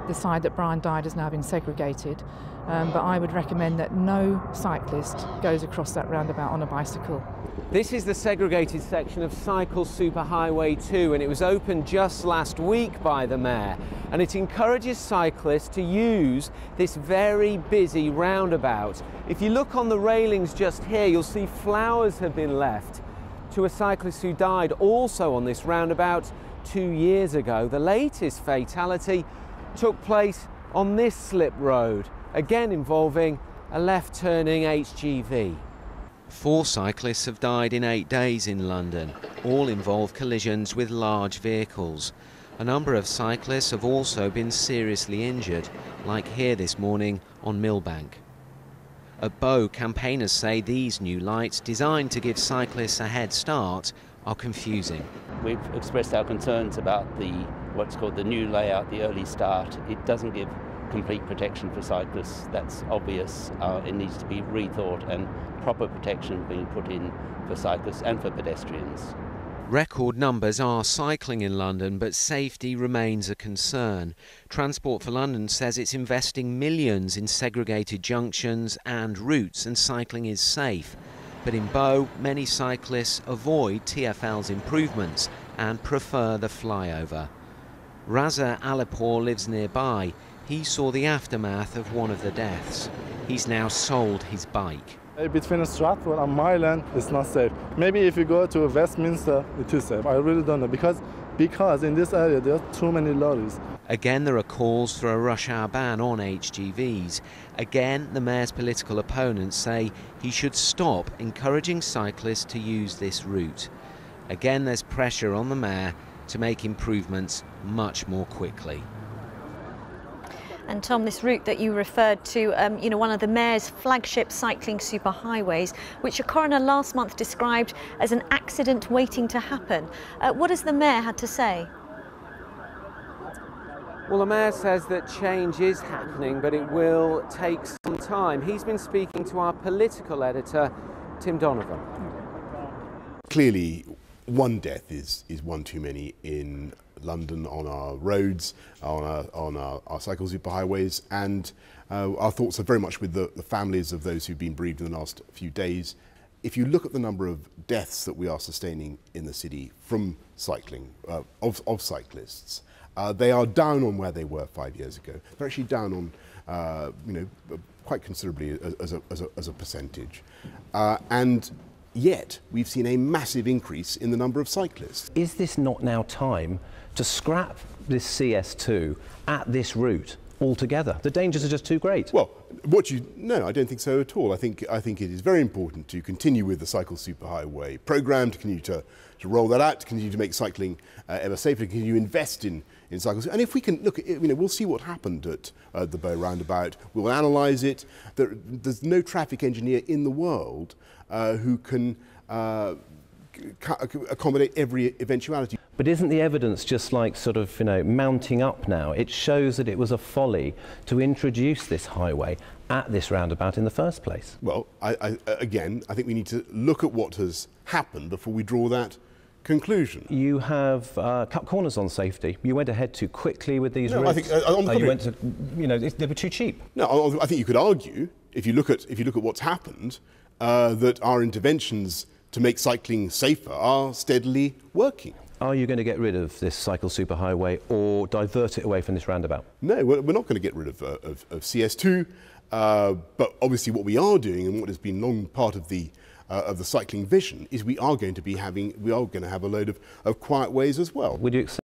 the side that Brian died has now been segregated, but I would recommend that no cyclist goes across that roundabout on a bicycle. This is the segregated section of Cycle Superhighway 2, and it was opened just last week by the Mayor, and it encourages cyclists to use this very busy roundabout. If you look on the railings just here, you'll see flowers have been left to a cyclist who died also on this roundabout 2 years ago. The latest fatality took place on this slip road, again involving a left-turning HGV. 4 cyclists have died in 8 days in London. All involve collisions with large vehicles. A number of cyclists have also been seriously injured, like here this morning on Millbank. At Bow, campaigners say these new lights, designed to give cyclists a head start, are confusing. We've expressed our concerns about what's called the new layout, the early start. It doesn't give complete protection for cyclists, that's obvious. It needs to be rethought and proper protection being put in for cyclists and for pedestrians. Record numbers are cycling in London, but safety remains a concern. Transport for London says it's investing millions in segregated junctions and routes, and cycling is safe. But in Bow, many cyclists avoid TfL's improvements and prefer the flyover. Raza Alipur lives nearby. He saw the aftermath of one of the deaths. He's now sold his bike. Between Stratford and Mile End, it's not safe. Maybe if you go to Westminster, it is safe. I really don't know, because in this area there are too many lorries. Again, there are calls for a rush hour ban on HGVs. Again, the Mayor's political opponents say he should stop encouraging cyclists to use this route. Again, there's pressure on the Mayor to make improvements much more quickly. And Tom, this route that you referred to, one of the Mayor's flagship cycling superhighways, which a coroner last month described as an accident waiting to happen. What has the Mayor had to say? Well, the Mayor says that change is happening, but it will take some time. He's been speaking to our political editor, Tim Donovan. Clearly, one death is one too many in London, on our roads, on our cycle superhighways, and our thoughts are very much with the families of those who've been bereaved in the last few days. If you look at the number of deaths that we are sustaining in the city from cycling, of cyclists, they are down on where they were 5 years ago. They're actually down on, quite considerably as a percentage, and yet we've seen a massive increase in the number of cyclists. Is this not now time to scrap this CS2 at this route altogether? The dangers are just too great. Well, no, I don't think so at all. I think it is very important to continue with the Cycle Superhighway programme, to continue to roll that out, to continue to make cycling ever safer, to continue to invest in cycles. And if we can look at it, we'll see what happened at the Bow roundabout. We'll analyse it. There's no traffic engineer in the world who can accommodate every eventuality. But isn't the evidence just like mounting up now? It shows that it was a folly to introduce this highway at this roundabout in the first place. Well, again, I think we need to look at what has happened before we draw that conclusion. You have cut corners on safety. You went ahead too quickly with these routes. I think you went to, they were too cheap. No, I think you could argue, if you look at what's happened, that our interventions to make cycling safer are steadily working. Are you going to get rid of this cycle superhighway or divert it away from this roundabout? No, we're not going to get rid of CS2, but obviously what we are doing, and what has been long part of the cycling vision, is we are going to have a load of quiet ways as well. Would you accept